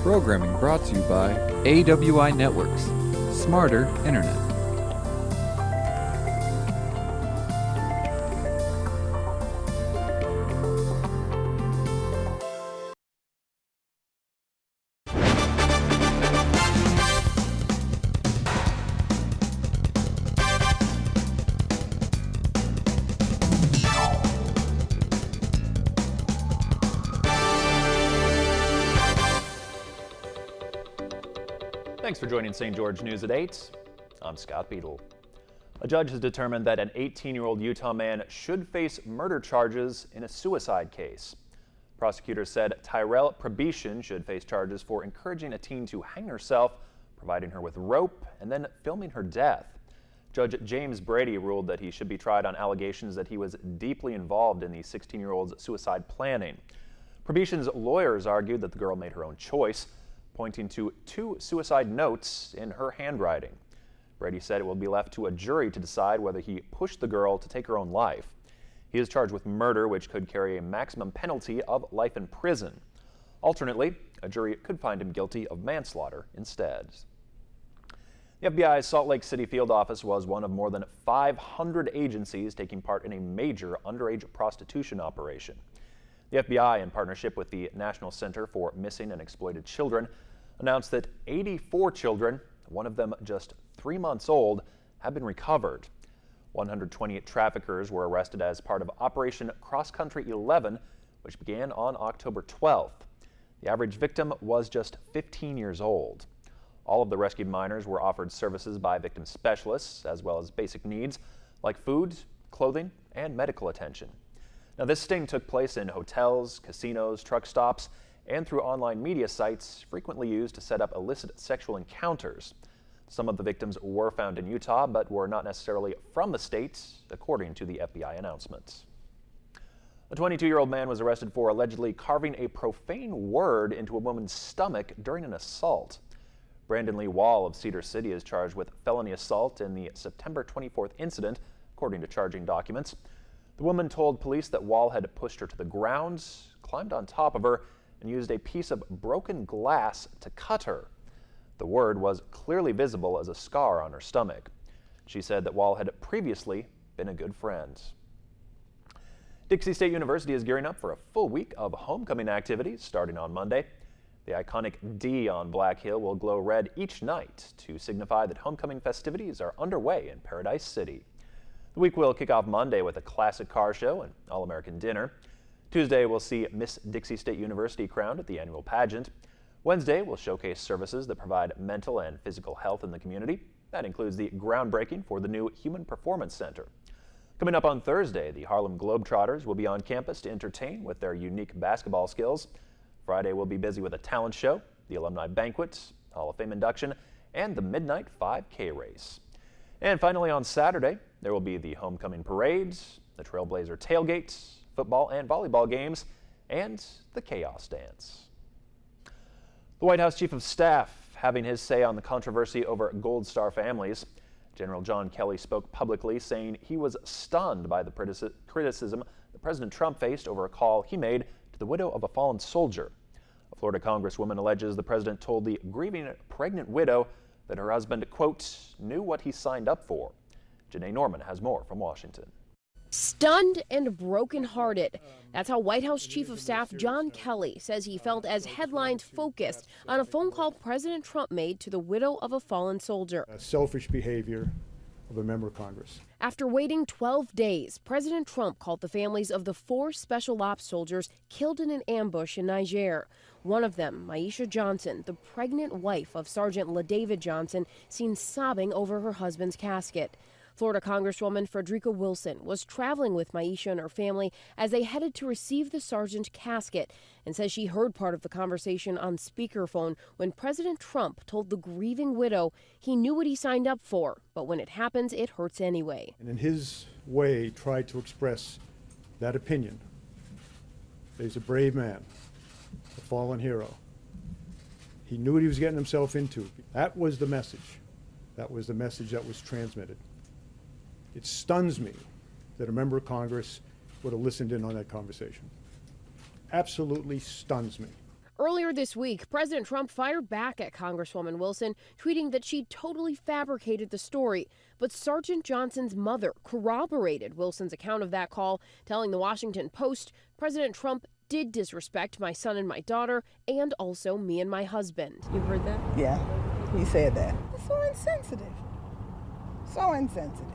Programming brought to you by AWI Networks, Smarter Internet. Thanks for joining St. George News at 8. I'm Scott Beadle. A judge has determined that an 18-year-old Utah man should face murder charges in a suicide case. Prosecutors said Tyrell Probishin should face charges for encouraging a teen to hang herself, providing her with rope, and then filming her death. Judge James Brady ruled that he should be tried on allegations that he was deeply involved in the 16-year-old's suicide planning. Probishin's lawyers argued that the girl made her own choice, pointing to 2 suicide notes in her handwriting. Brady said it will be left to a jury to decide whether he pushed the girl to take her own life. He is charged with murder, which could carry a maximum penalty of life in prison. Alternately, a jury could find him guilty of manslaughter instead. The FBI's Salt Lake City field office was one of more than 500 agencies taking part in a major underage prostitution operation. The FBI, in partnership with the National Center for Missing and Exploited Children, announced that 84 children, one of them just 3 months old, have been recovered. 128 traffickers were arrested as part of Operation Cross Country 11, which began on October 12th. The average victim was just 15 years old. All of the rescued minors were offered services by victim specialists, as well as basic needs like food, clothing, and medical attention. Now, this sting took place in hotels, casinos, truck stops, and through online media sites frequently used to set up illicit sexual encounters. Some of the victims were found in Utah, but were not necessarily from the state, according to the FBI announcement. A 22-year-old man was arrested for allegedly carving a profane word into a woman's stomach during an assault. Brandon Lee Wall of Cedar City is charged with felony assault in the September 24th incident, according to charging documents. The woman told police that Wall had pushed her to the ground, climbed on top of her, and used a piece of broken glass to cut her. The word was clearly visible as a scar on her stomach. She said that Wall had previously been a good friend. Dixie State University is gearing up for a full week of homecoming activities starting on Monday. The iconic D on Black Hill will glow red each night to signify that homecoming festivities are underway in Paradise City. The week will kick off Monday with a classic car show and all-American dinner. Tuesday, we'll see Miss Dixie State University crowned at the annual pageant. Wednesday, we'll showcase services that provide mental and physical health in the community. That includes the groundbreaking for the new Human Performance Center. Coming up on Thursday, the Harlem Globetrotters will be on campus to entertain with their unique basketball skills. Friday, we'll be busy with a talent show, the alumni banquet, Hall of Fame induction, and the midnight 5K race. And finally on Saturday, there will be the homecoming parades, the Trailblazer tailgates, football and volleyball games, and the Chaos Dance. The White House Chief of Staff having his say on the controversy over Gold Star families. General John Kelly spoke publicly, saying he was stunned by the criticism that President Trump faced over a call he made to the widow of a fallen soldier. A Florida congresswoman alleges the president told the grieving pregnant widow that her husband, quote, knew what he signed up for. Janae Norman has more from Washington. Stunned and brokenhearted. That's how White House Chief of Staff John Kelly says he felt as headlines focused on a phone call President Trump made to the widow of a fallen soldier. Selfish behavior of a member of Congress. After waiting 12 days, President Trump called the families of the 4 special ops soldiers killed in an ambush in Niger. One of them, Maisha Johnson, the pregnant wife of Sergeant LaDavid Johnson, seen sobbing over her husband's casket. Florida Congresswoman Frederica Wilson was traveling with Maisha and her family as they headed to receive the sergeant's casket and says she heard part of the conversation on speakerphone when President Trump told the grieving widow he knew what he signed up for, but when it happens, it hurts anyway. And in his way, tried to express that opinion. He's a brave man, a fallen hero. He knew what he was getting himself into. That was the message. That was the message that was transmitted. It stuns me that a member of Congress would have listened in on that conversation. Absolutely stuns me. Earlier this week, President Trump fired back at Congresswoman Wilson, tweeting that she totally fabricated the story. But Sergeant Johnson's mother corroborated Wilson's account of that call, telling the Washington Post President Trump did disrespect my son and my daughter, and also me and my husband. You heard that? Yeah, he said that. It's so insensitive. So insensitive.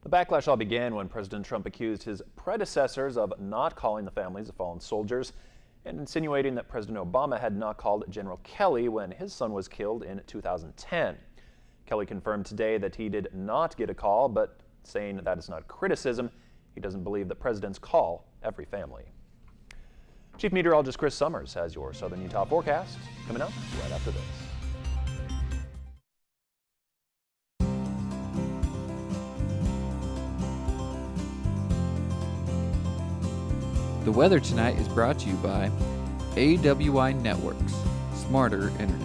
The backlash all began when President Trump accused his predecessors of not calling the families of fallen soldiers and insinuating that President Obama had not called General Kelly when his son was killed in 2010. Kelly confirmed today that he did not get a call, but saying that is not criticism. He doesn't believe that presidents call every family. Chief Meteorologist Chris Summers has your Southern Utah forecast coming up right after this. The weather tonight is brought to you by AWI Networks, smarter internet.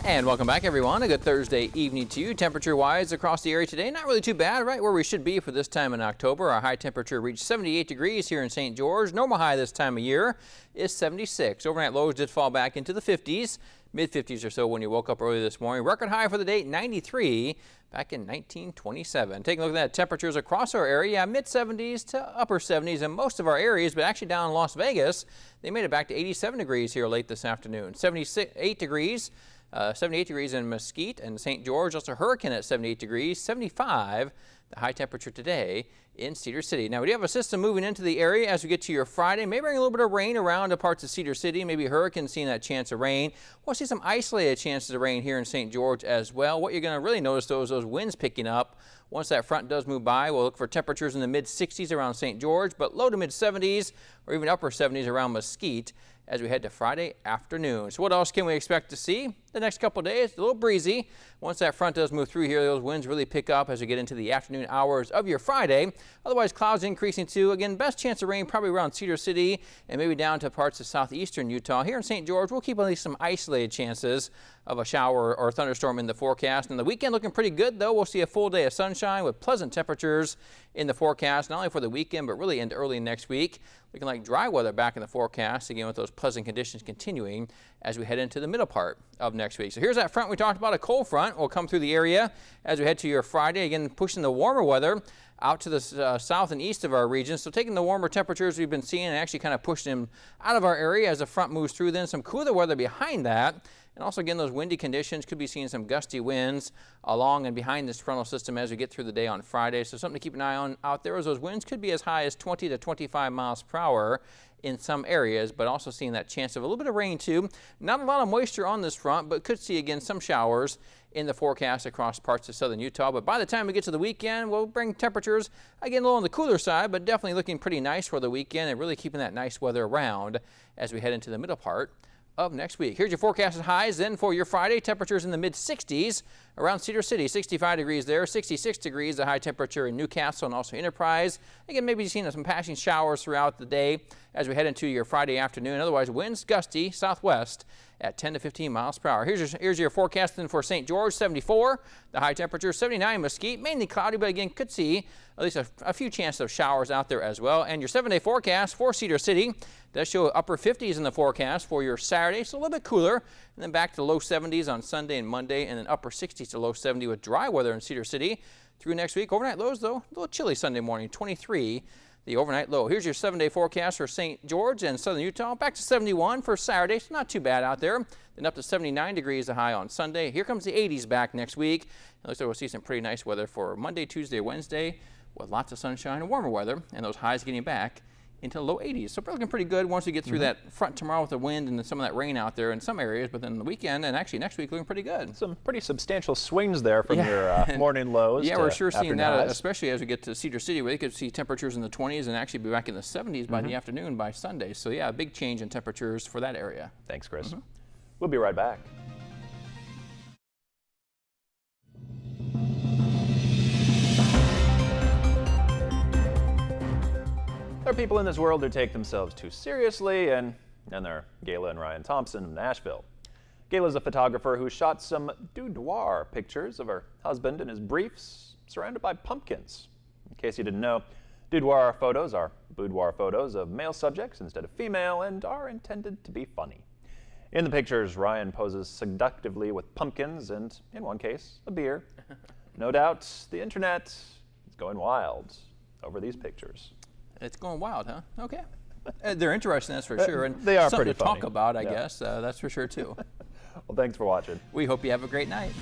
And welcome back, everyone. A good Thursday evening to you. Temperature-wise across the area today, not really too bad, right where we should be for this time in October. Our high temperature reached 78 degrees here in St. George. Normal high this time of year is 76. Overnight lows did fall back into the 50s, mid-50s or so when you woke up early this morning. Record high for the date, 93, back in 1927. Taking a look at that, temperatures across our area, mid-70s to upper 70s in most of our areas, but actually down in Las Vegas, they made it back to 87 degrees here late this afternoon. 78 degrees in Mesquite and St. George, also Hurricane at 78 degrees, 75 the high temperature today in Cedar City. Now we do have a system moving into the area as we get to your Friday. May bring a little bit of rain around to parts of Cedar City, maybe Hurricane seeing that chance of rain. We'll see some isolated chances of rain here in St. George as well. What you're going to really notice though is those winds picking up. Once that front does move by, we'll look for temperatures in the mid-60s around St. George, but low to mid-70s or even upper 70s around Mesquite as we head to Friday afternoon. So what else can we expect to see the next couple of days? A little breezy. Once that front does move through here, those winds really pick up as we get into the afternoon hours of your Friday. Otherwise, clouds increasing too. Again, best chance of rain probably around Cedar City and maybe down to parts of southeastern Utah. Here in St. George, we'll keep at least some isolated chances of a shower or thunderstorm in the forecast. And the weekend looking pretty good, though. We'll see a full day of sunshine with pleasant temperatures in the forecast, not only for the weekend, but really into early next week. Looking like dry weather back in the forecast, again with those pleasant conditions continuing as we head into the middle part of next week. So here's that front we talked about, a cold front will come through the area as we head to your Friday, again pushing the warmer weather out to the south and east of our region. So taking the warmer temperatures we've been seeing and actually kind of pushing them out of our area as the front moves through. Then some cooler weather behind that. And also, again, those windy conditions, could be seeing some gusty winds along and behind this frontal system as we get through the day on Friday. So something to keep an eye on out there, as those winds could be as high as 20 to 25 miles per hour in some areas, but also seeing that chance of a little bit of rain too. Not a lot of moisture on this front, but could see again some showers in the forecast across parts of southern Utah. But by the time we get to the weekend, we'll bring temperatures again a little on the cooler side, but definitely looking pretty nice for the weekend and really keeping that nice weather around as we head into the middle part of next week. Here's your forecasted highs then for your Friday. Temperatures in the mid-60s around Cedar City, 65 degrees there, 66 degrees the high temperature in Newcastle and also Enterprise. Again, maybe seeing some passing showers throughout the day as we head into your Friday afternoon. Otherwise, winds gusty southwest at 10 to 15 miles per hour. Here's your forecast then for St. George, 74, the high temperature, 79 Mesquite, mainly cloudy, but again could see at least a few chances of showers out there as well. And your 7-day forecast for Cedar City does show upper 50s in the forecast for your Saturday, so a little bit cooler, and then back to low 70s on Sunday and Monday, and then upper 60s to low 70 with dry weather in Cedar City through next week. Overnight lows, though, a little chilly Sunday morning, 23 the overnight low. Here's your 7-day forecast for St. George and southern Utah. Back to 71 for Saturday, so not too bad out there. Then up to 79 degrees the high on Sunday. Here comes the 80s back next week. It looks like we'll see some pretty nice weather for Monday, Tuesday, Wednesday with lots of sunshine and warmer weather, and those highs getting back into the low 80s. So we're looking pretty good once we get through that front tomorrow with the wind and some of that rain out there in some areas, but then the weekend and actually next week looking pretty good. Some pretty substantial swings there from your morning lows. Yeah, we're sure seeing that, highs. especially as we get to Cedar City, where they could see temperatures in the 20s and actually be back in the 70s by the afternoon by Sunday. So yeah, a big change in temperatures for that area. Thanks, Chris. We'll be right back. There are people in this world who take themselves too seriously, and they're Gayla and Ryan Thompson of Nashville. Gayla's a photographer who shot some boudoir pictures of her husband in his briefs, surrounded by pumpkins. In case you didn't know, boudoir photos are boudoir photos of male subjects instead of female and are intended to be funny. In the pictures, Ryan poses seductively with pumpkins and, in one case, a beer. No doubt, the internet is going wild over these pictures. It's going wild, huh? Okay. They're interesting, that's for sure. And they are something pretty to funny. talk about, I Yeah. guess. That's for sure, too. Well, thanks for watching. We hope you have a great night.